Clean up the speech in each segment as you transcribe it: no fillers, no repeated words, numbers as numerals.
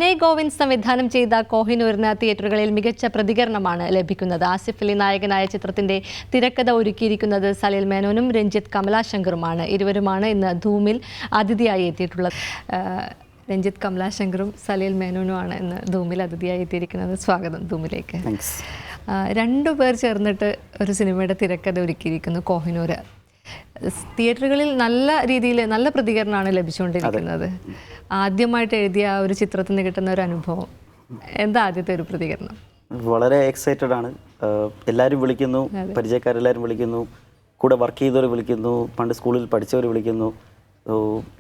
വിനയ് ഗോവിന്ദ് സംവിധാനം ചെയ്ത കോഹിനൂറിന് തിയേറ്ററുകളിൽ മികച്ച പ്രതികരണമാണ് ലഭിക്കുന്നത്. ആസിഫ് അലി നായകനായ ചിത്രത്തിന്റെ തിരക്കഥ ഒരുക്കിയിരിക്കുന്നത് സലിൽ മേനോനും രഞ്ജിത്ത് കമലാശങ്കറുമാണ്. ഇരുവരുമാണ് ഇന്ന് ധൂമിൽ അതിഥിയായി എത്തിയിട്ടുള്ളത്. രഞ്ജിത്ത് കമലാശങ്കറും സലിൽ മേനോനുമാണ് ഇന്ന് ധൂമിൽ അതിഥിയായി എത്തിയിരിക്കുന്നത്. സ്വാഗതം ധൂമിലേക്ക്. രണ്ടുപേർ ചേർന്നിട്ട് ഒരു സിനിമയുടെ തിരക്കഥ ഒരുക്കിയിരിക്കുന്നു കോഹിനൂർ. തിയേറ്ററുകളിൽ നല്ല രീതിയിൽ നല്ല പ്രതികരണമാണ് ലഭിച്ചുകൊണ്ടിരിക്കുന്നത്. ആദ്യമായിട്ട് എഴുതിയ ഒരു ചിത്രത്തിൽ നിന്ന് കിട്ടുന്ന ഒരു അനുഭവം എന്താ ആദ്യത്തെ ഒരു പ്രതികരണം? വളരെ എക്സൈറ്റഡ് ആണ്. എല്ലാവരും വിളിക്കുന്നു, പരിചയക്കാരെല്ലാവരും വിളിക്കുന്നു, കൂടെ വർക്ക് ചെയ്തവർ വിളിക്കുന്നു, പണ്ട് സ്കൂളിൽ പഠിച്ചവർ വിളിക്കുന്നു.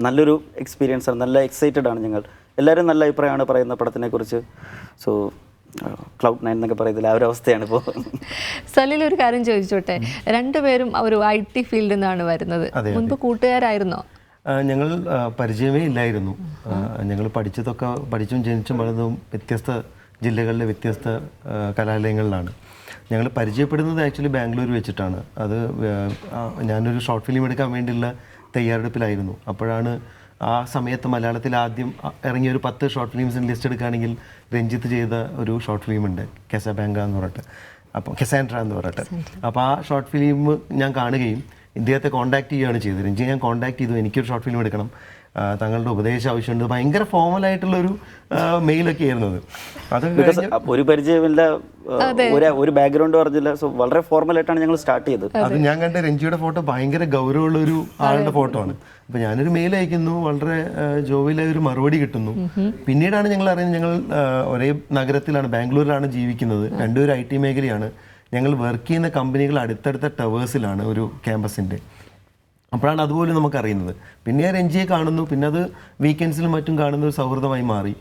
നല്ലൊരു എക്സ്പീരിയൻസ് ആണ്. നല്ല എക്സൈറ്റഡ് ആണ് ഞങ്ങൾ. എല്ലാവരും നല്ല അഭിപ്രായമാണ് പറയുന്ന പടത്തിനെ കുറിച്ച്. സോ ക്ലൗഡ് 9 എന്നൊക്കെ പറയുന്നില്ല, ആ ഒരു അവസ്ഥയാണ് ഇപ്പോൾ. സലിൽ, ഒരു കാര്യം ചോദിച്ചോട്ടെ, രണ്ടുപേരും ഒരു IT ഫീൽഡിൽ നിന്നാണ് വരുന്നത്. മുൻപ് കൂട്ടുകാരായിരുന്നോ? ഞങ്ങൾ പരിചയമേ ഇല്ലായിരുന്നു. ഞങ്ങൾ പഠിച്ചും ജനിച്ചും വളർന്നതും വ്യത്യസ്ത ജില്ലകളിലെ വ്യത്യസ്ത കലാലയങ്ങളിലാണ്. ഞങ്ങൾ പരിചയപ്പെടുന്നത് ആക്ച്വലി ബാംഗ്ലൂർ വെച്ചിട്ടാണ്. അത് ഞാനൊരു ഷോർട്ട് ഫിലിം എടുക്കാൻ വേണ്ടിയുള്ള തയ്യാറെടുപ്പിലായിരുന്നു. അപ്പോഴാണ് ആ സമയത്ത് മലയാളത്തിൽ ആദ്യം ഇറങ്ങിയ ഒരു 10 ഷോർട്ട് ഫിലിംസിൻ്റെ ലിസ്റ്റ് എടുക്കുകയാണെങ്കിൽ രഞ്ജിത്ത് ചെയ്ത ഒരു ഷോർട്ട് ഫിലിമുണ്ട്, കെസാബാങ്ക എന്ന് പറഞ്ഞിട്ട്, അപ്പോൾ കെസാൻഡ്ര എന്ന് പറഞ്ഞിട്ട്. അപ്പോൾ ആ ഷോർട്ട് ഫിലിം ഞാൻ കാണുകയും ഇദ്ദേഹത്തെ കോൺടാക്ട് ചെയ്യുകയാണ് ചെയ്തത്. രഞ്ജി, ഞാൻ കോൺടാക്ട് ചെയ്തു, എനിക്കൊരു ഷോർട്ട് ഫിലിം എടുക്കണം, തങ്ങളുടെ ഉപദേശം ആവശ്യമുണ്ട്. ഭയങ്കര ഫോമലായിട്ടുള്ളൊരു മെയിലൊക്കെ ആയിരുന്നത്. അത് ഒരു പരിചയമില്ല, ഒരു ബാക്ക്ഗ്രൗണ്ട് പറഞ്ഞില്ല. സോ വളരെ ഫോർമലായിട്ടാണ് ഞങ്ങൾ സ്റ്റാർട്ട് ചെയ്തത്. അത് ഞാൻ കണ്ട രഞ്ജിയുടെ ഫോട്ടോ ഭയങ്കര ഗൗരവമുള്ളൊരു ആളുടെ ഫോട്ടോ ആണ്. അപ്പോൾ ഞാനൊരു മെയിൽ അയക്കുന്നു, വളരെ ജോവിയിലായ ഒരു മറുപടി കിട്ടുന്നു. പിന്നീടാണ് ഞങ്ങൾ അറിയുന്നത് ഞങ്ങൾ ഒരേ നഗരത്തിലാണ്, ബാംഗ്ലൂരിലാണ് ജീവിക്കുന്നത്. രണ്ടുപേരും IT മേഖലയാണ്. ഞങ്ങൾ വർക്ക് ചെയ്യുന്ന കമ്പനികൾ അടുത്തടുത്ത ടവേഴ്സിലാണ് ഒരു ക്യാമ്പസിൻ്റെ. അപ്പോഴാണ് അതുപോലും നമുക്കറിയുന്നത്. പിന്നെ രഞ്ജിയെ കാണുന്നു, പിന്നെ അത് വീക്കെൻഡ്സിലും മറ്റും കാണുന്ന ഒരു സൗഹൃദമായി മാറി.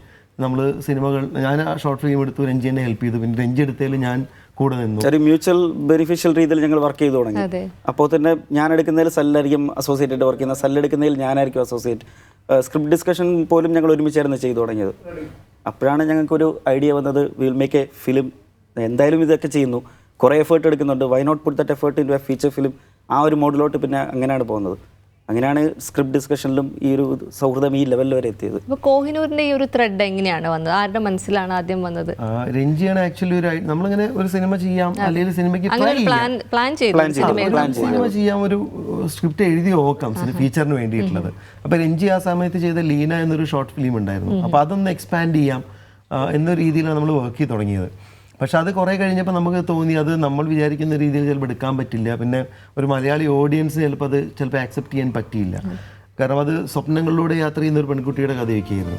നമ്മൾ സിനിമകൾ, ഞാൻ ആ ഷോർട്ട് ഫിലിം എടുത്തു, രഞ്ജി എന്നെ ഹെൽപ്പ് ചെയ്തു. പിന്നെ രഞ്ജി എടുത്തതിൽ ഞാൻ കൂടെ നിന്നു. ഒരു മ്യൂച്വൽ ബെനിഫിഷ്യൽ രീതിയിൽ ഞങ്ങൾ വർക്ക് ചെയ്തു തുടങ്ങി. അപ്പോൾ തന്നെ ഞാൻ എടുക്കുന്നതിൽ സല്ലായിരിക്കും അസോസിയേറ്റ് വർക്ക് ചെയ്യുന്നത്, സല്ലെടുക്കുന്നതിൽ ഞാനായിരിക്കും അസോസിയേറ്റ്. സ്ക്രിപ്റ്റ് ഡിസ്കഷൻ പോലും ഞങ്ങൾ ഒരുമിച്ചായിരുന്നു ചെയ്തു തുടങ്ങിയത്. അപ്പോഴാണ് ഞങ്ങൾക്കൊരു ഐഡിയ വന്നത്, വിൽ മേക്ക് എ ഫിലിം. എന്തായാലും ഇതൊക്കെ ചെയ്യുന്നു, കുറേ എഫേർട്ട് എടുക്കുന്നുണ്ട്, why not put that effort in a feature film. ആ ഒരു മോഡിലോട്ട് പിന്നെ അങ്ങനെയാണ് പോകുന്നത്. അങ്ങനെയാണ് സ്ക്രിപ്റ്റ് ഡിസ്കഷനിലും ഈ ഒരു സൗഹൃദം ഈ ലെവലിൽ വരെ എത്തിയത്. അപ്പോൾ കോഹിനൂറിന്റെ ഈ ഒരു ത്രെഡ് എങ്ങനെയാണ് വന്നത്? ആരുടെ മനസ്സിലാണ് ആദ്യം വന്നത്? രഞ്ജിയാണ് ആക്ച്വലി നമ്മളിങ്ങനെ ഒരു സിനിമ ചെയ്യാം, അല്ലെങ്കിൽ സിനിമയ്ക്ക് സിനിമ ചെയ്യാം, ഒരു സ്ക്രിപ്റ്റ് എഴുതി നോക്കാം ഫീച്ചറിന് വേണ്ടിയിട്ടുള്ളത്. അപ്പോൾ രഞ്ജി ആ സമയത്ത് ചെയ്ത ലീന എന്നൊരു ഷോർട്ട് ഫിലിം ഉണ്ടായിരുന്നു. അപ്പോൾ അതൊന്ന് എക്സ്പാൻഡ് ചെയ്യാം എന്ന രീതിയിലാണ് നമ്മൾ വർക്ക് ചെയ്ത് തുടങ്ങിയത്. പക്ഷെ അത് കുറേ കഴിഞ്ഞപ്പോൾ നമുക്ക് തോന്നി അത് നമ്മൾ വിചാരിക്കുന്ന രീതിയിൽ ചിലപ്പോൾ എടുക്കാൻ പറ്റില്ല. പിന്നെ ഒരു മലയാളി ഓഡിയൻസ് ചിലപ്പോൾ ആക്സെപ്റ്റ് ചെയ്യാൻ പറ്റിയില്ല. കാരണം അത് സ്വപ്നങ്ങളിലൂടെ യാത്ര ചെയ്യുന്ന ഒരു പെൺകുട്ടിയുടെ കഥയൊക്കെയായിരുന്നു.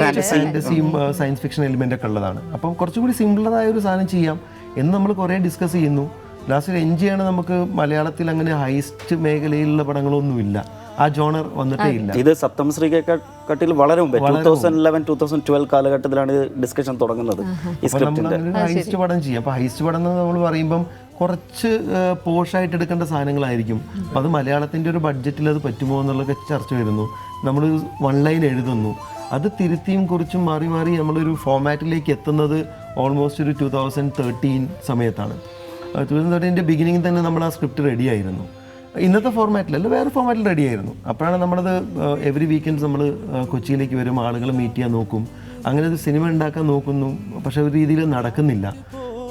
ഫാന്റസിയും സയൻസ് ഫിക്ഷൻ എലിമെൻ്റ് ഒക്കെ ഉള്ളതാണ്. അപ്പം കുറച്ചുകൂടി സിമ്പിളറായ ഒരു സാധനം ചെയ്യാം എന്ന് നമ്മൾ കുറേ ഡിസ്കസ് ചെയ്യുന്നു. ലാസ്റ്റ് രഞ്ജിയാണ് നമുക്ക് മലയാളത്തിൽ അങ്ങനെ ഹൈസ്റ്റ് മേഖലയിലുള്ള പടങ്ങളൊന്നുമില്ല, ആ ജോണർ വന്നിട്ടേ ഇല്ല. ഇത് സപ്തമശ്രീകട്ടിൽ വളരെ മുമ്പ് 2011-2012 കാലഘട്ടത്തിലാണ് ഡിസ്കഷൻ തുടങ്ങുന്നത്. ഹൈസ്റ്റ് പടം ചെയ്യാം. അപ്പോൾ ഹൈസ്റ്റ് പടം എന്ന് നമ്മൾ പറയുമ്പം കുറച്ച് പോഷായിട്ട് എടുക്കേണ്ട സാധനങ്ങളായിരിക്കും. അപ്പം അത് മലയാളത്തിൻ്റെ ഒരു ബഡ്ജറ്റിൽ അത് പറ്റുമോ എന്നുള്ളതൊക്കെ ചർച്ച വരുന്നു. നമ്മൾ 1 ലൈൻ എഴുതുന്നു, അത് തിരുത്തിയും കുറിച്ചും മാറി മാറി നമ്മളൊരു ഫോമാറ്റിലേക്ക് എത്തുന്നത് ഓൾമോസ്റ്റ് ഒരു 2013 സമയത്താണ്. 2013 ബിഗിനിങ് തന്നെ നമ്മൾ ആ സ്ക്രിപ്റ്റ് റെഡിയായിരുന്നു. ഇന്നത്തെ ഫോർമാറ്റിലല്ല, വേറെ ഫോർമാറ്റിൽ റെഡിയായിരുന്നു. അപ്പോഴാണ് നമ്മളത് എവറി വീക്കെൻഡ്സ് നമ്മൾ കൊച്ചിയിലേക്ക് വരും, ആളുകൾ മീറ്റ് ചെയ്യാൻ നോക്കും, അങ്ങനെ ഒരു സിനിമ ഉണ്ടാക്കാൻ നോക്കുന്നു. പക്ഷെ ഒരു രീതിയിൽ നടക്കുന്നില്ല.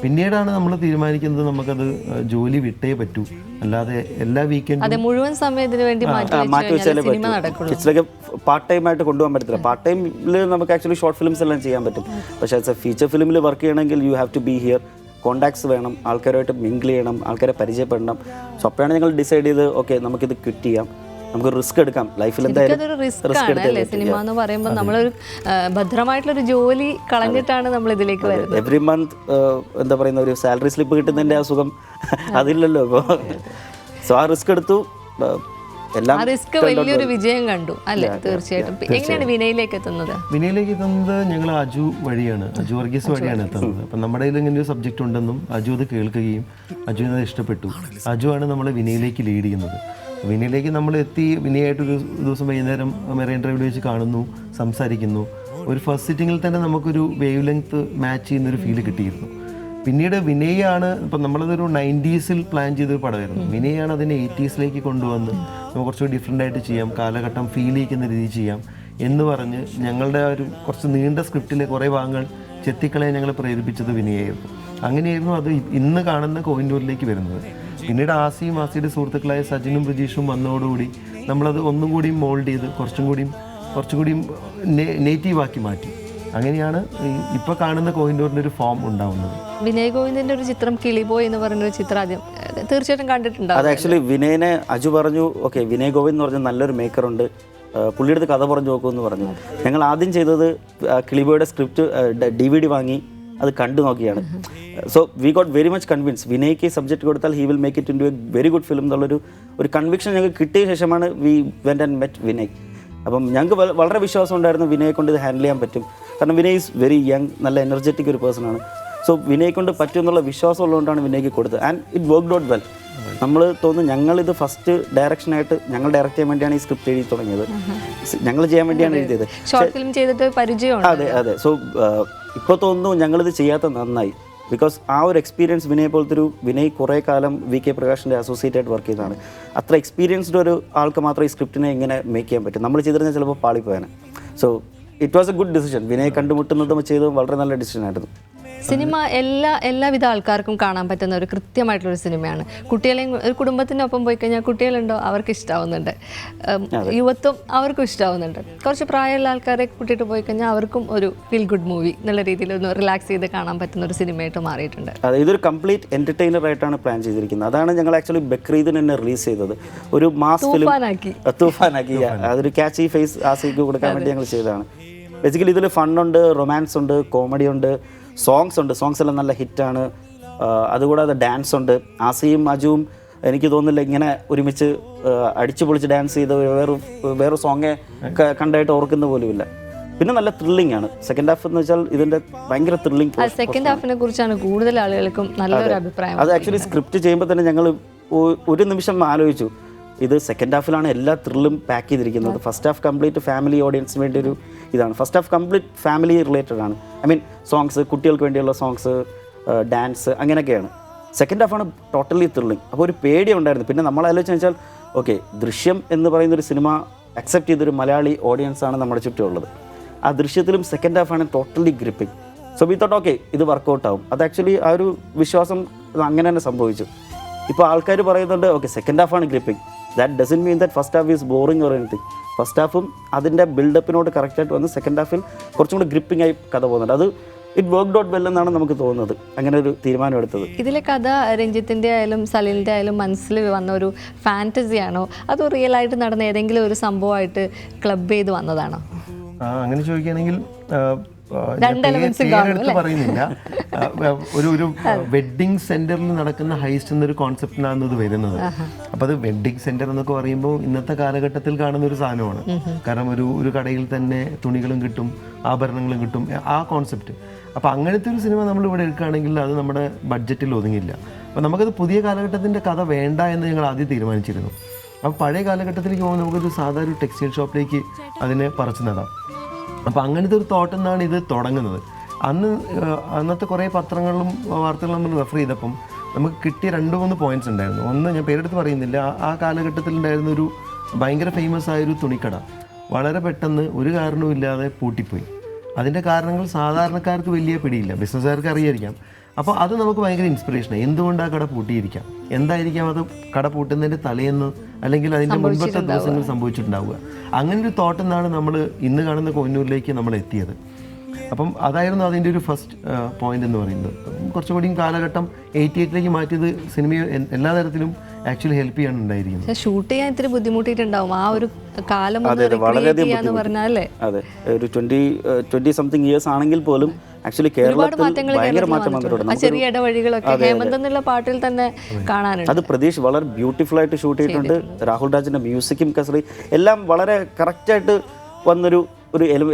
പിന്നീടാണ് നമ്മൾ തീരുമാനിക്കുന്നത് നമുക്കത് ജോലി വിട്ടേ പറ്റൂ, അല്ലാതെ എല്ലാ വീക്കെൻഡും മുഴുവൻ സമയത്തിന് വേണ്ടി മാറ്റി വെച്ചാലേ പറ്റും. ഇറ്റ്സ് പാർട്ട് ടൈം ആയിട്ട് കൊണ്ടുപോകാൻ പറ്റത്തില്ല. പാർട്ട് ടൈമിൽ നമുക്ക് ആക്ച്വലി ഷോർട്ട് ഫിലിംസ് എല്ലാം ചെയ്യാൻ പറ്റും. പക്ഷേ ആസ് എ ഫീച്ചർ ഫിലിമിൽ വർക്ക് ചെയ്യണമെങ്കിൽ you have to be here, contacts വേണം, ആൾക്കാരുമായിട്ട് മിങ്കിൾ ചെയ്യണം, ആൾക്കാരെ പരിചയപ്പെടണം. സോ അപ്പോഴാണ് ഞങ്ങൾ ഡിസൈഡ് ചെയ്ത് ഓക്കെ നമുക്കിത് ക്വിറ്റ് ചെയ്യാം, നമുക്ക് റിസ്ക് എടുക്കാം. ലൈഫിൽ എന്തായാലും സിനിമ എന്ന് പറയുമ്പോൾ നമ്മളൊരു ഭദ്രമായിട്ടുള്ളൊരു ജോലി കളഞ്ഞിട്ടാണ് നമ്മൾ ഇതിലേക്ക് വരുന്നത്. എവറി മന്ത് എന്താ പറയുന്ന ഒരു സാലറി സ്ലിപ്പ് കിട്ടുന്നതിൻ്റെ ആ സുഖം അതില്ലല്ലോ ഇപ്പോൾ. സോ ആ റിസ്ക് എടുത്തു, വലിയൊരു വിജയം കണ്ടു അല്ലേ? തീർച്ചയായിട്ടും. എങ്ങനെയാണ് വിനയിലേക്ക് എത്തുന്നത്? ഞങ്ങൾ അജു വഴിയാണ്, അജു വർഗീസ് വഴിയാണ് എത്തുന്നത്. അപ്പം നമ്മുടെ കയ്യിൽ ഇങ്ങനെ ഒരു സബ്ജക്റ്റ് ഉണ്ടെന്നും അജു അത് കേൾക്കുകയും അജുവിന് അത് ഇഷ്ടപ്പെട്ടു. അജു ആണ് നമ്മളെ വിനയിലേക്ക് ലീഡ് ചെയ്യുന്നത്. വിനയിലേക്ക് നമ്മൾ എത്തി. വിനയായിട്ടൊരു ദിവസം വൈകുന്നേരം മെറൈൻ ഡ്രൈവിൽ വെച്ച് കാണുന്നു, സംസാരിക്കുന്നു. ഒരു ഫസ്റ്റ് സിറ്റിങ്ങിൽ തന്നെ നമുക്കൊരു വേവ് ലെങ്ത് മാച്ച് ചെയ്യുന്നൊരു ഫീല് കിട്ടിയിരുന്നു. പിന്നീട് വിനയാണ്, ഇപ്പം നമ്മളതൊരു 90s പ്ലാൻ ചെയ്തൊരു പടമായിരുന്നു. വിനയാണ് അതിനെ 80s കൊണ്ടുവന്ന് നമുക്ക് കുറച്ചുകൂടി ഡിഫറെൻ്റ് ആയിട്ട് ചെയ്യാം, കാലഘട്ടം ഫീൽ ചെയ്യിക്കുന്ന രീതിയിൽ ചെയ്യാം എന്ന് പറഞ്ഞ് ഞങ്ങളുടെ ഒരു കുറച്ച് നീണ്ട സ്ക്രിപ്റ്റിലെ കുറേ ഭാഗങ്ങൾ ചെത്തിക്കളയാൻ ഞങ്ങളെ പ്രേരിപ്പിച്ചത് വിനയായിരുന്നു. അങ്ങനെയായിരുന്നു അത് ഇന്ന് കാണുന്ന കോഹിനൂറിലേക്ക് വരുന്നത്. പിന്നീട് ആസിയുടെ സുഹൃത്തുക്കളായ സജിനും പ്രജീഷും വന്നതോടുകൂടി നമ്മളത് ഒന്നും കൂടിയും മോൾഡ് ചെയ്ത് കുറച്ചും കൂടിയും നേറ്റീവാക്കി മാറ്റി. അങ്ങനെയാണ് ഇപ്പോൾ കാണുന്ന കോഹിനൂറിൻ്റെ ഒരു ഫോം ഉണ്ടാവുന്നത്. വിനയ് ഗോവിന്ദന്റെ ഒരു ചിത്രം കിളിബോയ് എന്ന് പറയുന്ന ഒരു ചിത്രം ആദ്യം തീർച്ചയായിട്ടും കണ്ടിട്ടുണ്ടാവും. അത് ആക്ച്വലി വിനയനെ അജു പറഞ്ഞു, ഓക്കെ വിനയ് ഗോവിന്ദ് എന്ന് പറഞ്ഞ നല്ലൊരു മേക്കറുണ്ട്, പുള്ളിയുടെ അടുത്ത് കഥ പറഞ്ഞു നോക്കുമെന്ന് പറഞ്ഞു. ഞങ്ങൾ ആദ്യം ചെയ്തത് കിളിബോയുടെ സ്ക്രിപ്റ്റ് DVD വാങ്ങി അത് കണ്ടു നോക്കിയാണ്. So we got very much convince വിനയ്ക്ക് സബ്ജക്റ്റ് കൊടുത്താൽ he will make it into a very good film എന്നുള്ളൊരു കൺവിക്ഷൻ ഞങ്ങൾക്ക് കിട്ടിയ ശേഷമാണ് we went and met Vinay. അപ്പം ഞങ്ങൾക്ക് വളരെ വിശ്വാസം ഉണ്ടായിരുന്നു വിനയെ കൊണ്ട് ഇത് ഹാൻഡിൽ ചെയ്യാൻ പറ്റും. കാരണം വിനയ് ഈസ് വെരി യങ്, നല്ല എനർജറ്റിക് ഒരു പേഴ്സണാണ്. സോ വിനയെ കൊണ്ട് പറ്റും എന്നുള്ള വിശ്വാസം ഉള്ളതുകൊണ്ടാണ് വിനയ്ക്ക് കൊടുത്തത്. And it worked out well. നമ്മൾ തോന്നുന്നു ഞങ്ങളിത് ഫസ്റ്റ് ഡയറക്ഷനായിട്ട് ഞങ്ങൾ ഡയറക്റ്റ് ചെയ്യാൻ വേണ്ടിയാണ് ഈ സ്ക്രിപ്റ്റ് എഴുതി തുടങ്ങിയത്, ഞങ്ങൾ ചെയ്യാൻ വേണ്ടിയാണ് എഴുതിയത്. ഷോർട്ട് ഫിലിം ചെയ്തിട്ട് പരിചയമാണ്. അതെ. സോ ഇപ്പോൾ തോന്നുന്നു ഞങ്ങളിത് ചെയ്യാത്ത നന്നായി. ബിക്കോസ് ആ ഒരു എക്സ്പീരിയൻസ് വിനയ് കുറേ കാലം VK പ്രകാശിൻ്റെ അസോസിയേറ്റ് ആയിട്ട് വർക്ക് ചെയ്തതാണ്. അത്ര എക്സ്പീരിയൻസ്ഡ് ഒരു ആൾക്ക് മാത്രമേ ഈ സ്ക്രിപ്റ്റിനെ ഇങ്ങനെ മേക്ക് ചെയ്യാൻ പറ്റും. നമ്മൾ ചെയ്തിരുന്നാൽ ചിലപ്പോൾ പാളിപ്പോയാണ്. So it was a good decision. Vinay കണ്ടുമുട്ടുന്നതും ചെയ്തതും വളരെ നല്ല ഡിസിഷൻ ആയിരുന്നു. സിനിമ എല്ലാവിധ ആൾക്കാർക്കും കാണാൻ പറ്റുന്ന ഒരു കൃത്യമായിട്ടുള്ളൊരു സിനിമയാണ്. കുട്ടികളെയും ഒരു കുടുംബത്തിനൊപ്പം പോയി കഴിഞ്ഞാൽ കുട്ടികളുണ്ടോ അവർക്ക് ഇഷ്ടമാവുന്നുണ്ട്, യുവത്വം അവർക്കും ഇഷ്ടമാവുന്നുണ്ട്. കുറച്ച് പ്രായമുള്ള ആൾക്കാരെ കൂട്ടിയിട്ട് പോയി കഴിഞ്ഞാൽ അവർക്കും ഒരു ഫീൽ ഗുഡ് മൂവി എന്നുള്ള രീതിയിൽ ഒന്ന് റിലാക്സ് ചെയ്ത് കാണാൻ പറ്റുന്ന ഒരു സിനിമയായിട്ട് മാറിയിട്ടുണ്ട്. അതെ, ഇതൊരു കംപ്ലീറ്റ് എൻ്റർടൈനർ ആയിട്ടാണ് പ്ലാൻ ചെയ്തിരിക്കുന്നത്. അതാണ് ഞങ്ങൾ ആക്ച്വലി ബക്രീദിന് തന്നെ റിലീസ് ചെയ്തത്. ഒരു മാസ് ഫിലിം തൂഫാനാക്കി അതൊരു ക്യാച്ചി ഫേസ് ആസിക്ക് കൊടുക്കാൻ വേണ്ടി ഞങ്ങൾ ചെയ്തതാണ്. ബേസിക്കലി ഇതിൽ ഫണ്ണുണ്ട്, റൊമാൻസ് ഉണ്ട്, കോമഡി ഉണ്ട്, സോങ്സ് ഉണ്ട്. സോങ്സ് എല്ലാം നല്ല ഹിറ്റാണ്. അതുകൂടാതെ ഡാൻസ് ഉണ്ട്. ആസിയും അജുവും എനിക്ക് തോന്നുന്നില്ല ഇങ്ങനെ ഒരുമിച്ച് അടിച്ചു പൊളിച്ച് ഡാൻസ് ചെയ്ത് വേറെ സോങ്ങെ കണ്ടായിട്ട് ഓർക്കുന്ന പോലുമില്ല. പിന്നെ നല്ല ത്രില്ലിംഗ് ആണ് സെക്കൻഡ് ഹാഫ് എന്ന് വെച്ചാൽ. ഇതിന്റെ ഭയങ്കര ത്രില്ലിംഗ്. സെക്കൻഡ് ഹാഫിനെ കുറിച്ചാണ് കൂടുതൽ ആളുകൾക്കും നല്ലൊരു അഭിപ്രായം. അത് ആക്ച്വലി സ്ക്രിപ്റ്റ് ചെയ്യുമ്പോൾ തന്നെ ഞങ്ങൾ ഒരു നിമിഷം ആലോചിച്ചു, ഇത് സെക്കൻഡ് ഹാഫിലാണ് എല്ലാ ത്രില്ലും പാക്ക് ചെയ്തിരിക്കുന്നത്. ഫസ്റ്റ് ഹാഫ് കംപ്ലീറ്റ് ഫാമിലി ഓഡിയൻസിന് വേണ്ടി ഒരു ഇതാണ്. First half complete family related ആണ്. ഐ മീൻ സോങ്സ്, കുട്ടികൾക്ക് വേണ്ടിയുള്ള സോങ്സ്, ഡാൻസ്, അങ്ങനെയൊക്കെയാണ്. സെക്കൻഡ് ഹാഫാണ് ടോട്ടലി ത്രില്ലിംഗ്. അപ്പോൾ ഒരു പേടി ഉണ്ടായിരുന്നു. പിന്നെ നമ്മൾ ആലോചിച്ച് വെച്ചാൽ ഓക്കെ, ദൃശ്യം എന്ന് പറയുന്നൊരു സിനിമ അക്സെപ്റ്റ് ചെയ്തൊരു മലയാളി ഓഡിയൻസാണ് നമ്മുടെ ചുറ്റുമുള്ളത്. ആ ദൃശ്യത്തിലും സെക്കൻഡ് ഹാഫാണ് totally gripping. So we thought okay ഇത് വർക്കൗട്ട് ആവും. അത് ആക്ച്വലി ആ ഒരു വിശ്വാസം അങ്ങനെ തന്നെ സംഭവിച്ചു. ഇപ്പോൾ ആൾക്കാർ പറയുന്നുണ്ട് ഓക്കെ സെക്കൻഡ് ഹാഫാണ് gripping. That doesn't mean that first half is boring or anything. First ഹാഫും അതിൻ്റെ ബിൽഡപ്പിനോട് കറക്റ്റായിട്ട് വന്ന് സെക്കൻഡ് ഹാഫിൽ കുറച്ചും കൂടി ഗ്രിപ്പിംഗ് ആയി കഥ പോകുന്നുണ്ട്. അത് ഇറ്റ് വർക്ക്ഡ് ഔട്ട് വെൽ എന്നാണ് നമുക്ക് തോന്നുന്നത്, അങ്ങനെ ഒരു തീരുമാനം എടുത്തത്. ഇതിലെ കഥ രഞ്ജിത്തിൻ്റെ ആയാലും സലിലിൻ്റെ ആയാലും മനസ്സിൽ വന്ന ഒരു ഫാൻറ്റസിയാണോ അതോ റിയൽ ആയിട്ട് നടന്ന ഏതെങ്കിലും ഒരു സംഭവമായിട്ട് ക്ലബ് ചെയ്ത് വന്നതാണോ? അങ്ങനെ ചോദിക്കുകയാണെങ്കിൽ പേരെടുത്ത് പറയുന്നില്ല. ഒരു വെഡ്ഡിങ് സെന്ററിൽ നടക്കുന്ന ഹൈസ്റ്റ് എന്നൊരു കോൺസെപ്റ്റിനാണ് ഇത് വരുന്നത്. അപ്പോൾ അത് വെഡ്ഡിങ് സെന്റർ എന്നൊക്കെ പറയുമ്പോൾ ഇന്നത്തെ കാലഘട്ടത്തിൽ കാണുന്ന ഒരു സാധനമാണ്. കാരണം ഒരു കടയിൽ തന്നെ തുണികളും കിട്ടും, ആഭരണങ്ങളും കിട്ടും, ആ കോൺസെപ്റ്റ്. അപ്പോൾ അങ്ങനത്തെ ഒരു സിനിമ നമ്മൾ ഇവിടെ എടുക്കുകയാണെങ്കിൽ അത് നമ്മുടെ ബഡ്ജറ്റിൽ ഒതുങ്ങില്ല. അപ്പോൾ നമുക്കത് പുതിയ കാലഘട്ടത്തിൻ്റെ കഥ വേണ്ട എന്ന് ഞങ്ങൾ ആദ്യം തീരുമാനിച്ചിരുന്നു. അപ്പോൾ പഴയ കാലഘട്ടത്തിലേക്ക് പോകുമ്പോൾ നമുക്കൊരു സാധാരണ ടെക്സ്റ്റൈൽ ഷോപ്പിലേക്ക് അതിനെ പറിച്ചു നടാം. അപ്പോൾ അങ്ങനത്തെ ഒരു തോട്ടിൽ നിന്നാണ് ഇത് തുടങ്ങുന്നത്. അന്നത്തെ കുറേ പത്രങ്ങളിലും വാർത്തകളും നമ്മൾ റെഫർ ചെയ്തപ്പം നമുക്ക് കിട്ടിയ 2-3 പോയിന്റ്സ് ഉണ്ടായിരുന്നു. ഒന്ന്, ഞാൻ പേരെടുത്ത് പറയുന്നില്ല, ആ കാലഘട്ടത്തിൽ ഉണ്ടായിരുന്ന ഒരു ഭയങ്കര ഫേമസ് ആയൊരു തുണിക്കട വളരെ പെട്ടെന്ന് ഒരു കാരണവുമില്ലാതെ പൂട്ടിപ്പോയി. അതിൻ്റെ കാരണങ്ങൾ സാധാരണക്കാർക്ക് വലിയ പിടിയില്ല, ബിസിനസ്സുകാർക്ക് അറിയായിരിക്കാം. അപ്പോൾ അത് നമുക്ക് ഭയങ്കര ഇൻസ്പിറേഷനാണ്. എന്തുകൊണ്ട് ആ കട പൂട്ടിയിരിക്കാം, എന്തായിരിക്കാം അത് കട പൂട്ടുന്നതിൻ്റെ തലേന്ന് അല്ലെങ്കിൽ അതിൻ്റെ മുൻപത്തെ ദിവസങ്ങൾ സംഭവിച്ചിട്ടുണ്ടാവുക. അങ്ങനെ ഒരു തോട്ടിൽ നിന്നാണ് നമ്മൾ ഇന്ന് കാണുന്ന കോഹിനൂറിലേക്ക് നമ്മൾ എത്തിയത്. അപ്പം അതായിരുന്നു അതിൻ്റെ ഒരു ഫസ്റ്റ് പോയിന്റ് എന്ന് പറയുന്നത്. കുറച്ചുകൂടിയും കാലഘട്ടം 88ലേക്ക് മാറ്റിയത് സിനിമയെ എല്ലാ തരത്തിലും ആക്ച്വലി ഹെൽപ്പ് ചെയ്യാൻ ഉണ്ടായിരിക്കുന്നത്. ഷൂട്ട് ചെയ്യാൻ ഇത്തിരി ബുദ്ധിമുട്ടിയിട്ടുണ്ടാവും ആ ഒരു കാലം. അതെ, ഒരു 20 സംതിങ് ഇയേഴ്സ് ആണെങ്കിൽ പോലും ആക്ച്വലി കേരളത്തിൽ ഭയങ്കര മാറ്റം വന്നിട്ടുണ്ട്. ചെറിയ ഇടവഴികളൊക്കെ ഹേമന്ത് എന്നുള്ള പാട്ടിൽ തന്നെ കാണാനുണ്ട്. അത് പ്രതീഷ് വളരെ ബ്യൂട്ടിഫുൾ ആയിട്ട് ഷൂട്ട് ചെയ്തിട്ടുണ്ട്. രാഹുൽ രാജിന്റെ മ്യൂസിക്കും കസറി എല്ലാം വളരെ കറക്റ്റായിട്ട് വന്നൊരു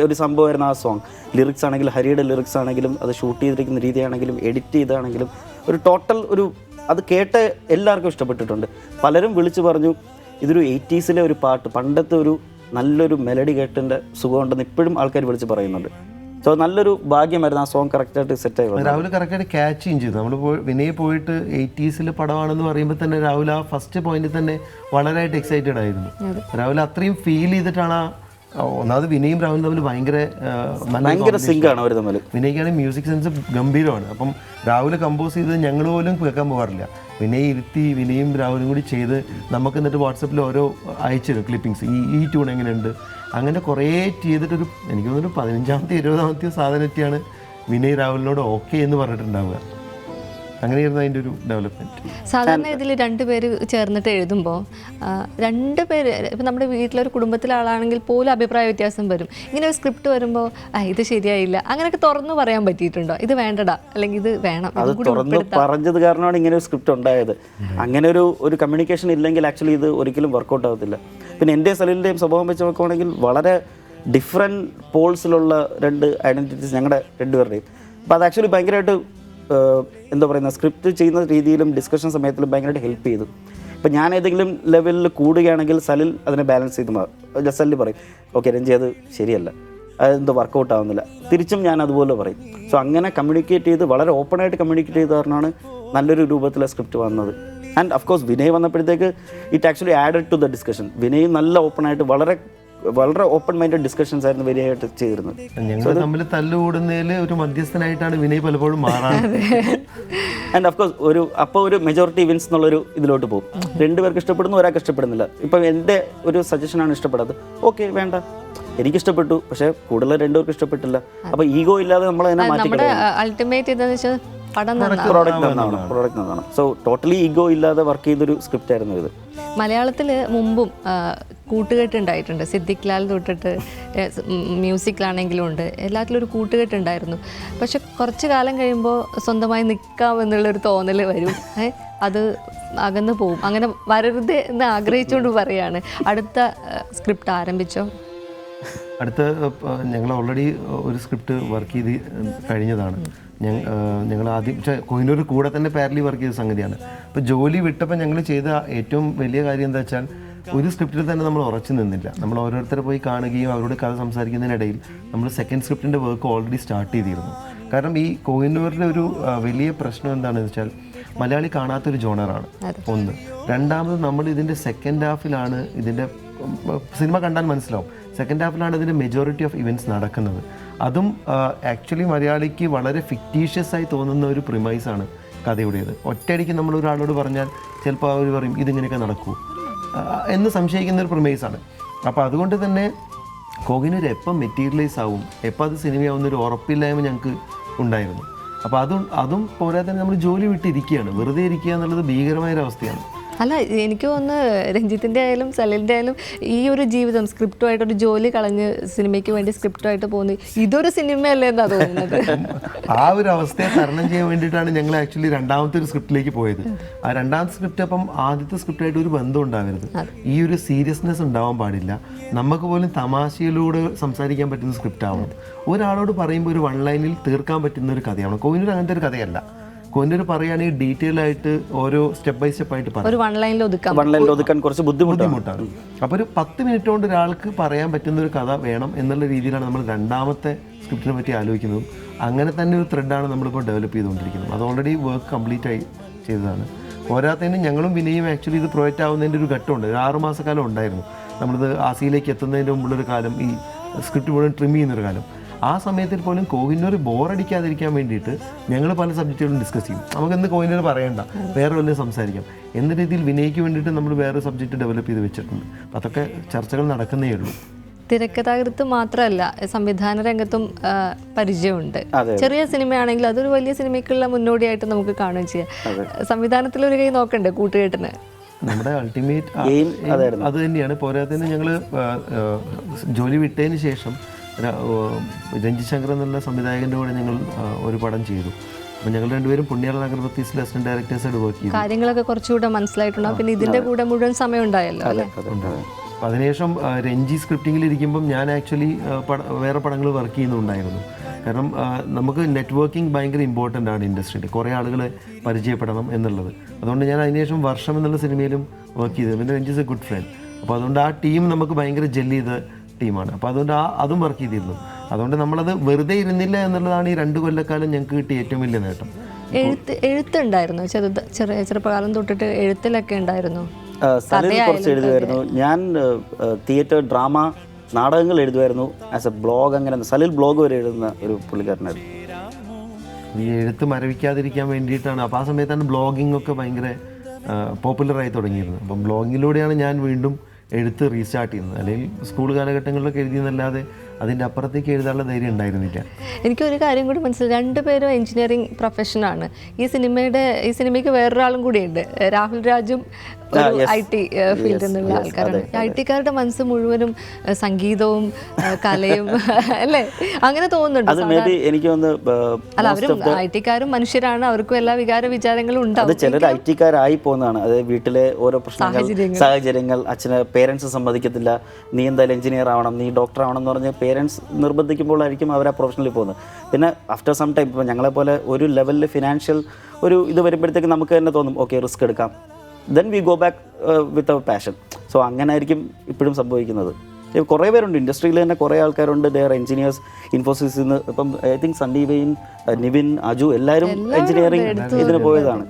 ഒരു സംഭവമായിരുന്നു ആ സോങ്. ലിറിക്സ് ആണെങ്കിലും ഹരിയുടെ ലിറിക്സ് ആണെങ്കിലും അത് ഷൂട്ട് ചെയ്തിരിക്കുന്ന രീതിയാണെങ്കിലും എഡിറ്റ് ചെയ്താണെങ്കിലും ഒരു ടോട്ടൽ അത് കേട്ട് എല്ലാവർക്കും ഇഷ്ടപ്പെട്ടിട്ടുണ്ട്. പലരും വിളിച്ചു പറഞ്ഞു ഇതൊരു 80s ഒരു പാട്ട്, പണ്ടത്തെ ഒരു നല്ലൊരു മെലഡി കേട്ടിൻ്റെ സുഖമുണ്ടെന്ന് ഇപ്പോഴും ആൾക്കാർ വിളിച്ച് പറയുന്നുണ്ട്. സോ നല്ലൊരു ഭാഗ്യമായിരുന്നു ആ സോങ് കറക്റ്റായിട്ട് സെറ്റായി വന്നത്. രാഹുൽ കറക്റ്റായിട്ട് ക്യാച്ച് ചെയ്തു. നമ്മൾ വിനയ് പോയിട്ട് 80s പടമാണെന്ന് പറയുമ്പോൾ തന്നെ രാഹുൽ ആ ഫസ്റ്റ് പോയിന്റിൽ തന്നെ വളരെയായിട്ട് എക്സൈറ്റഡ് ആയിരുന്നു. രാഹുൽ അത്രയും ഫീൽ ചെയ്തിട്ടാണ് ആ ഒന്നാമത് വിനയും രാഹുലും തമ്മിൽ ഭയങ്കര സിങ്കാണ് അവർ തമ്മിൽ. വിനയ്ക്കാണെങ്കിൽ മ്യൂസിക് സെൻസ് ഗംഭീരമാണ്. അപ്പം രാഹുൽ കമ്പോസ് ചെയ്ത് ഞങ്ങൾ പോലും കേൾക്കാൻ പോകാറില്ല. വിനയ് ഇരുത്തി വിനയും രാഹുലും കൂടി ചെയ്ത് നമുക്ക് എന്നിട്ട് വാട്സപ്പിൽ ഓരോ അയച്ചിരും ക്ലിപ്പിങ്സ്, ഈ ട്യൂൺ എങ്ങനെയുണ്ട്, അങ്ങനെ കുറേ ചെയ്തിട്ടൊരു എനിക്ക് തോന്നുന്നു 15ാമത്തെ 20ാമത്തെ സാധനത്തെയാണ് വിനയ് രാഹുലിനോട് ഓക്കെ എന്ന് പറഞ്ഞിട്ടുണ്ടാവുക. അങ്ങനെയായിരുന്നു അതിൻ്റെ ഒരു ഡെവലപ്മെൻറ്റ്. സാധാരണ ഇതിൽ രണ്ടുപേര് ചേർന്നിട്ട് എഴുതുമ്പോൾ രണ്ടുപേര് ഇപ്പം നമ്മുടെ വീട്ടിലൊരു കുടുംബത്തിലെ ആളാണെങ്കിൽ പോലും അഭിപ്രായ വ്യത്യാസം വരും. ഇങ്ങനെ ഒരു സ്ക്രിപ്റ്റ് വരുമ്പോൾ ഇത് ശരിയായില്ല അങ്ങനെയൊക്കെ തുറന്നു പറയാൻ പറ്റിയിട്ടുണ്ടോ? ഇത് വേണ്ടടാ അല്ലെങ്കിൽ ഇത് വേണം? അത് തുറന്ന് പറഞ്ഞത് കാരണമാണ് ഇങ്ങനെ ഒരു സ്ക്രിപ്റ്റ് ഉണ്ടായത്. അങ്ങനെ ഒരു കമ്മ്യൂണിക്കേഷൻ ഇല്ലെങ്കിൽ ആക്ച്വലി ഇത് ഒരിക്കലും വർക്കൗട്ട് ആകത്തില്ല. പിന്നെ എൻ്റെ സലീലിൻ്റെയും സ്വഭാവം വെച്ച് നോക്കുവാണെങ്കിൽ വളരെ ഡിഫറെൻറ്റ് പോൾസിലുള്ള രണ്ട് ഐഡൻറ്റിറ്റീസ് ഞങ്ങളുടെ രണ്ടുപേരുടെയും. അപ്പോൾ അത് ആക്ച്വലി ഭയങ്കരമായിട്ട് എന്താ പറയുക, സ്ക്രിപ്റ്റ് ചെയ്യുന്ന രീതിയിലും ഡിസ്കഷൻ സമയത്തിലും ഭയങ്കരമായിട്ട് ഹെൽപ്പ് ചെയ്തു. ഇപ്പം ഞാൻ ഏതെങ്കിലും ലെവലിൽ കൂടുകയാണെങ്കിൽ സലിൽ അതിനെ ബാലൻസ് ചെയ്ത് സലിൽ പറയും ഓക്കെ രഞ്ജി അത് ശരിയല്ല, അതെന്തോ വർക്കൗട്ട് ആവുന്നില്ല, തിരിച്ചും ഞാൻ അതുപോലെ പറയും. സോ അങ്ങനെ കമ്മ്യൂണിക്കേറ്റ് ചെയ്ത് വളരെ ഓപ്പണായിട്ട് കമ്മ്യൂണിക്കേറ്റ് ചെയ്ത കാരണമാണ് നല്ലൊരു രൂപത്തിലെ സ്ക്രിപ്റ്റ് വന്നത്. ആൻഡ് ഓഫ് കോഴ്സ് വിനയ് വന്നപ്പോഴത്തേക്ക് it actually added to the discussion. Vinay നല്ല ഓപ്പണായിട്ട് വളരെ ഓപ്പൺ മൈൻഡഡ് ഡിസ്കഷൻസ് ആയിരുന്നു വിനയായിട്ട് ചെയ്തിരുന്നത്. ഞങ്ങൾ തമ്മിൽ തല്ലുകൂടുന്നതിൽ ഒരു മധ്യസ്ഥനായിട്ടാണ് വിനയ് പലപ്പോഴും മാറാറ്. ആൻഡ് ഓഫ് കോഴ്സ് അപ്പോൾ ഒരു മെജോറിറ്റി വിൻസ് എന്നുള്ളൊരു ഇതിലോട്ട് പോകും. രണ്ടുപേർക്ക് ഇഷ്ടപ്പെടുന്നു, ഒരാൾക്ക് ഇഷ്ടപ്പെടുന്നില്ല. ഇപ്പം എൻ്റെ ഒരു സജഷനാണ് ഇഷ്ടപ്പെടാത്തത്, ഓക്കെ വേണ്ട, എനിക്കിഷ്ടപ്പെട്ടു പക്ഷേ കൂടുതൽ രണ്ടുപേർക്ക് ഇഷ്ടപ്പെട്ടില്ല. അപ്പോൾ ഈഗോ ഇല്ലാതെ നമ്മൾ അതിനെ മാറ്റി പ്രോഡക്റ്റ് നന്നാണ്. സോ ടോട്ടലി ഈഗോ ഇല്ലാതെ വർക്ക് ചെയ്തൊരു സ്ക്രിപ്റ്റ് ആയിരുന്നു ഇത്. മലയാളത്തിൽ മുമ്പും കൂട്ടുകെട്ടുണ്ടായിട്ടുണ്ട്. സിദ്ദിഖ് ലാൽ തൊട്ടിട്ട് മ്യൂസിക്കിലാണെങ്കിലും ഉണ്ട്, എല്ലാത്തിലും ഒരു കൂട്ടുകെട്ടുണ്ടായിരുന്നു. പക്ഷെ കുറച്ച് കാലം കഴിയുമ്പോൾ സ്വന്തമായി നിൽക്കാം എന്നുള്ളൊരു തോന്നൽ വരും, അത് അകന്നു പോവും. അങ്ങനെ വരരുത് എന്ന് ആഗ്രഹിച്ചുകൊണ്ട് പറയാണ്. അടുത്ത സ്ക്രിപ്റ്റ് ആരംഭിച്ചോ? അടുത്ത ഞങ്ങൾ ഓൾറെഡി ഒരു സ്ക്രിപ്റ്റ് വർക്ക് ചെയ്ത് കഴിഞ്ഞതാണ്. ഞങ്ങൾ ആദ്യം കോഹിനൂർ കൂടെ തന്നെ പാരലി വർക്ക് ചെയ്ത സംഗതിയാണ്. അപ്പോൾ ജോലി വിട്ടപ്പോൾ ഞങ്ങൾ ചെയ്ത ഏറ്റവും വലിയ കാര്യം എന്താ വെച്ചാൽ ഒരു സ്ക്രിപ്റ്റിൽ തന്നെ നമ്മൾ ഉറച്ചു നിന്നില്ല. നമ്മൾ ഓരോരുത്തരെ പോയി കാണുകയും അവരോട് കഥ സംസാരിക്കുന്നതിനിടയിൽ നമ്മൾ സെക്കൻഡ് സ്ക്രിപ്റ്റിൻ്റെ വർക്ക് ഓൾറെഡി സ്റ്റാർട്ട് ചെയ്തിരുന്നു. കാരണം ഈ കോഹിനൂറിൻ്റെ ഒരു വലിയ പ്രശ്നം എന്താണെന്ന് വെച്ചാൽ മലയാളി കാണാത്തൊരു ജോണറാണ് ഒന്ന്. രണ്ടാമത് നമ്മൾ ഇതിൻ്റെ സെക്കൻഡ് ഹാഫിലാണ് ഇതിൻ്റെ സിനിമ കണ്ടാൽ മനസ്സിലാവും, സെക്കൻഡ് ഹാഫിലാണ് ഇതിൻ്റെ മെജോറിറ്റി ഓഫ് ഇവൻറ്റ്സ് നടക്കുന്നത്. അതും ആക്ച്വലി മലയാളിക്ക് വളരെ ഫിക്റ്റീഷ്യസ് ആയി തോന്നുന്ന ഒരു പ്രിമൈസാണ് കഥയുടേത്. ഒറ്റയടിക്ക് നമ്മൾ ഒരാളോട് പറഞ്ഞാൽ ചിലപ്പോൾ അവർ പറയും ഇതിങ്ങനെയൊക്കെ നടക്കൂ എന്ന് സംശയിക്കുന്ന ഒരു പ്രിമൈസാണ്. അപ്പോൾ അതുകൊണ്ട് തന്നെ കോഹിനൂർ എപ്പം മെറ്റീരിയലൈസ് ആവും, എപ്പോൾ അത് സിനിമയാവുന്നൊരു ഉറപ്പില്ലായ്മ ഞങ്ങൾക്ക് ഉണ്ടായിരുന്നു. അപ്പോൾ അതും പോരാതെ തന്നെ നമ്മൾ ജോലി വിട്ടിരിക്കുകയാണ്. വെറുതെ ഇരിക്കുക എന്നുള്ളത് ഭീകരമായൊരവസ്ഥയാണ്. അല്ല, എനിക്ക് തോന്നുന്നു രഞ്ജിത്തിൻ്റെ ആയാലും സലിലിൻ്റെ ആയാലും ഈ ഒരു ജീവിതം സ്ക്രിപ്റ്റുമായിട്ടൊരു ജോലി കളഞ്ഞ് സിനിമയ്ക്ക് വേണ്ടി സ്ക്രിപ്റ്റുമായിട്ട് പോകുന്നത് ഇതൊരു സിനിമയല്ലേ എന്നാണ് തോന്നുന്നത്. ആ ഒരു അവസ്ഥയെ തരണം ചെയ്യാൻ വേണ്ടിയിട്ടാണ് ഞങ്ങൾ ആക്ച്വലി രണ്ടാമത്തെ ഒരു സ്ക്രിപ്റ്റിലേക്ക് പോയത്. ആ രണ്ടാമത്തെ സ്ക്രിപ്റ്റ് അപ്പം ആദ്യത്തെ സ്ക്രിപ്റ്റായിട്ട് ഒരു ബന്ധം ഉണ്ടാവരുത്, ഈ ഒരു സീരിയസ്നെസ് ഉണ്ടാവാൻ പാടില്ല, നമുക്ക് പോലും തമാശയിലൂടെ സംസാരിക്കാൻ പറ്റുന്ന സ്ക്രിപ്റ്റ് ആവണം. ഒരാളോട് പറയുമ്പോൾ ഒരു വൺ ലൈനിൽ തീർക്കാൻ പറ്റുന്ന ഒരു കഥയാണ്. കോഹിനൂർ അങ്ങനത്തെ ഒരു കഥയല്ല. കോഹിനൂർ പറയുകയാണെങ്കിൽ ഡീറ്റെയിൽ ആയിട്ട് ഓരോ സ്റ്റെപ്പ് ബൈ സ്റ്റെപ്പ് ആയിട്ട് പറയും. വൺ ലൈനിൽ ഒതുക്കാൻ കുറച്ച് ബുദ്ധിമുട്ടാണ്. അപ്പോൾ ഒരു 10 മിനിറ്റ് കൊണ്ട് ഒരാൾക്ക് പറയാൻ പറ്റുന്ന ഒരു കഥ വേണം എന്നുള്ള രീതിയിലാണ് നമ്മൾ രണ്ടാമത്തെ സ്ക്രിപ്റ്റിനെ പറ്റി ആലോചിക്കുന്നതും. അങ്ങനെ തന്നെ ഒരു ത്രെഡാണ് നമ്മളിപ്പോൾ ഡെവലപ്പ് ചെയ്തുകൊണ്ടിരിക്കുന്നത്. അത് ഓൾറെഡി വർക്ക് കംപ്ലീറ്റ് ആയി ചെയ്തതാണ്. പോരാത്തതിന് ഞങ്ങളും വിനയും ആക്ച്വലി ഇത് പ്രൊജക്റ്റ് ആവുന്നതിൻ്റെ ഒരു ഘട്ടമുണ്ട്. ഒരു 6 മാസക്കാലം ഉണ്ടായിരുന്നു. നമ്മളിത് ആസിയിലേക്ക് എത്തുന്നതിൻ്റെ മുമ്പുള്ളൊരു കാലം, ഈ സ്ക്രിപ്റ്റ് മുഴുവൻ ട്രിം ചെയ്യുന്നൊരു കാലം. ആ സമയത്തിൽ പോലും കോഹിനൂർ ബോറടിക്കാതിരിക്കാൻ വേണ്ടിയിട്ട് ഞങ്ങൾ പല സബ്ജക്റ്റുകളും ഡിസ്കസ് ചെയ്യും. നമുക്കിന്ന് കോഹിനൂർ പറയണ്ട, വേറെ വല്ലതും സംസാരിക്കാം എന്ന രീതിയിൽ വിനയ്ക്ക് വേണ്ടിയിട്ട് നമ്മൾ വേറെ സബ്ജക്റ്റ് ഡെവലപ്പ് ചെയ്ത് വെച്ചിട്ടുണ്ട്. അതൊക്കെ ചർച്ചകൾ നടക്കുന്നേ ഉള്ളൂ. തിരക്കഥാകൃത്ത് മാത്രമല്ല, സംവിധാന രംഗത്തും പരിചയമുണ്ട്. ചെറിയ സിനിമയാണെങ്കിൽ അതൊരു വലിയ സിനിമയ്ക്കുള്ള മുന്നോടിയായിട്ട് നമുക്ക് കാണുകയും ചെയ്യാം. സംവിധാനത്തിലൊരു കൈ നോക്കണ്ടേ കൂട്ടുകെട്ടിന്? നമ്മുടെ അൾട്ടിമേറ്റ് അത് തന്നെയാണ്. പോരാത്തതിന് ഞങ്ങൾ ജോലി വിട്ടതിന് ശേഷം രഞ്ജിത് ശങ്കർ എന്നുള്ള സംവിധായകൻ്റെ കൂടെ ഞങ്ങൾ ഒരു പടം ചെയ്തു. അപ്പോൾ ഞങ്ങൾ രണ്ടുപേരും പുണ്യാളൻ അഗർബത്തീസിൽ അസിസ്റ്റന്റ് ഡയറക്ടേഴ്സായിട്ട് വർക്ക് ചെയ്തു. കാര്യങ്ങളൊക്കെ കുറച്ചുകൂടെ മനസ്സിലായിട്ടുണ്ടാവും. പിന്നെ ഇതിൻ്റെ കൂടെ മുഴുവൻ സമയം ഉണ്ടായല്ലോ അല്ലേ? അതിനുശേഷം രഞ്ജി സ്ക്രിപ്റ്റിങ്ങിൽ ഇരിക്കുമ്പം ഞാൻ ആക്ച്വലി വേറെ പടങ്ങൾ വർക്ക് ചെയ്യുന്നുണ്ടായിരുന്നു. കാരണം നമുക്ക് നെറ്റ്വർക്കിംഗ് ഭയങ്കര ഇമ്പോർട്ടൻ്റ് ആണ് ഇൻഡസ്ട്രിയിൽ, കുറേ ആളുകളെ പരിചയപ്പെടണം എന്നുള്ളത്. അതുകൊണ്ട് ഞാൻ അതിനുശേഷം വർഷം എന്നുള്ള സിനിമയിലും വർക്ക് ചെയ്തത്. പിന്നെ Ranji is A good friend. അപ്പോൾ അതുകൊണ്ട് ആ ടീം നമുക്ക് ഭയങ്കര ജെല്ല് ചെയ്ത ടീമാണ്. അപ്പോൾ അതുകൊണ്ട് അതും വർക്ക് ചെയ്തിരുന്നു. അതുകൊണ്ട് നമ്മളത് വെറുതെ ഇരുന്നില്ല എന്നുള്ളതാണ് ഈ 2 കൊല്ലക്കാലം ഞങ്ങൾക്ക് കിട്ടിയ ഏറ്റവും വലിയ നേട്ടം. എഴുത്തുണ്ടായിരുന്നു ചെറുപ്പകാലം തൊട്ടിട്ട് എഴുത്തിലൊക്കെ ഉണ്ടായിരുന്നു. സലിൽ കുറച്ച് എഴുതുമായിരുന്നു. ഞാൻ തിയേറ്റർ, ഡ്രാമ, നാടകങ്ങൾ എഴുതുമായിരുന്നു. ആസ് എ ബ്ലോഗ് അങ്ങനെ സലിൽ ബ്ലോഗ് വരെ എഴുതുന്ന ഒരു പുള്ളിക്കാരനായിരുന്നു. ഈ എഴുത്ത് മരവിക്കാതിരിക്കാൻ വേണ്ടിയിട്ടാണ്. അപ്പോൾ ആ സമയത്താണ് ബ്ലോഗിംഗ് ഒക്കെ ഭയങ്കര പോപ്പുലറായി തുടങ്ങിയിരുന്നത്. അപ്പം ബ്ലോഗിലൂടെയാണ് ഞാൻ വീണ്ടും എഴുത്ത് റീസ്റ്റാർട്ട് ചെയ്യുന്നത്. അല്ലെങ്കിൽ സ്കൂൾ കാലഘട്ടങ്ങളിലൊക്കെ എഴുതിയെന്നല്ലാതെ അതിൻ്റെ അപ്പുറത്തേക്ക് എഴുതാനുള്ള ധൈര്യം ഉണ്ടായിരുന്നില്ല. എനിക്കൊരു കാര്യം കൂടി മനസ്സിലായി, രണ്ടുപേരും എഞ്ചിനീയറിംഗ് പ്രൊഫഷനാണ്. ഈ സിനിമയ്ക്ക് വേറൊരാളും കൂടിയുണ്ട്, രാഹുൽ രാജും IT ഫീൽഡിൽ നിന്നുള്ള ആൾക്കാരാണ്. IT കാരുടെ മനസ്സ് മുഴുവനും സംഗീതവും കലയും അല്ലേ, അങ്ങനെ തോന്നുന്നുണ്ട്. അല്ല, അവരും IT കാരും മനുഷ്യരാണ്, അവർക്കും എല്ലാ വികാര വിചാരങ്ങളും ഉണ്ടാവും. ചിലർ IT കാരായി പോകുന്നതാണ്. അത് വീട്ടിലെ ഓരോ പ്രശ്നങ്ങൾ, സാഹചര്യങ്ങൾ, അച്ഛന് പേരൻസ് സമ്മതിക്കത്തില്ല, നീ എന്തായാലും എഞ്ചിനീയർ ആവണം, നീ ഡോക്ടർ ആവണം എന്ന് പറഞ്ഞ് പേരൻസ് നിർബന്ധിക്കുമ്പോഴായിരിക്കും അവർ ആ പ്രൊഫഷനിൽ പോകുന്നത്. പിന്നെ ആഫ്റ്റർ സം ടൈം ഇപ്പോൾ ഞങ്ങളെപ്പോലെ ഒരു ലെവലിൽ ഫിനാൻഷ്യൽ ഒരു ഇത് വരുമ്പോഴത്തേക്ക് നമുക്ക് തന്നെ തോന്നും ഓക്കെ റിസ്ക് എടുക്കാം, then we go back with our passion. So അങ്ങനെ ആയിരിക്കും ഇപ്പോഴും സംഭവിക്കുന്നത്. കുറേ പേരുണ്ട് ഇൻഡസ്ട്രിയിൽ തന്നെ, കുറേ ആൾക്കാരുണ്ട്, ദേ ആർ എഞ്ചിനീയേഴ്സ്. ഇൻഫോസിസിൽ നിന്ന് ഇപ്പം ഐ തിങ്ക് സണ്ണി വെയിൻ, നിവിൻ, അജു എല്ലാവരും എഞ്ചിനീയറിംഗ് ഇതിന് പോയതാണ്.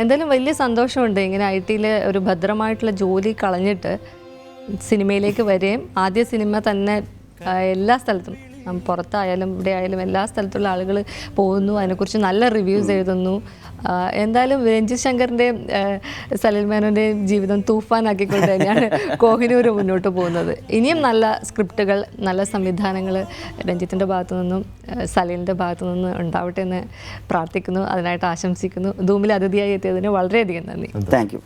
എന്തായാലും വലിയ സന്തോഷമുണ്ട് ഇങ്ങനെ IT-യിൽ ഒരു ഭദ്രമായിട്ടുള്ള ജോലി കളഞ്ഞിട്ട് സിനിമയിലേക്ക് വരികയും ആദ്യ സിനിമ തന്നെ എല്ലാ സ്ഥലത്തും പുറത്തായാലും ഇവിടെ ആയാലും എല്ലാ സ്ഥലത്തുള്ള ആളുകൾ പോകുന്നു, അതിനെക്കുറിച്ച് നല്ല റിവ്യൂസ് എഴുതുന്നു. എന്തായാലും രഞ്ജിത്ത് ശങ്കറിൻ്റെയും സലിൽ മേനോൻ്റെയും ജീവിതം തൂഫാനാക്കിക്കൊണ്ട് തന്നെയാണ് കോഹിനൂർ മുന്നോട്ട് പോകുന്നത്. ഇനിയും നല്ല സ്ക്രിപ്റ്റുകൾ, നല്ല സംവിധാനങ്ങൾ രഞ്ജിത്തിൻ്റെ ഭാഗത്തു നിന്നും സലിലിൻ്റെ ഭാഗത്തു നിന്നും ഉണ്ടാവട്ടെ എന്ന് പ്രാർത്ഥിക്കുന്നു, അതിനായിട്ട് ആശംസിക്കുന്നു. ധൂമിൽ അതിഥിയായി എത്തിയതിന് വളരെയധികം നന്ദി. Thank you.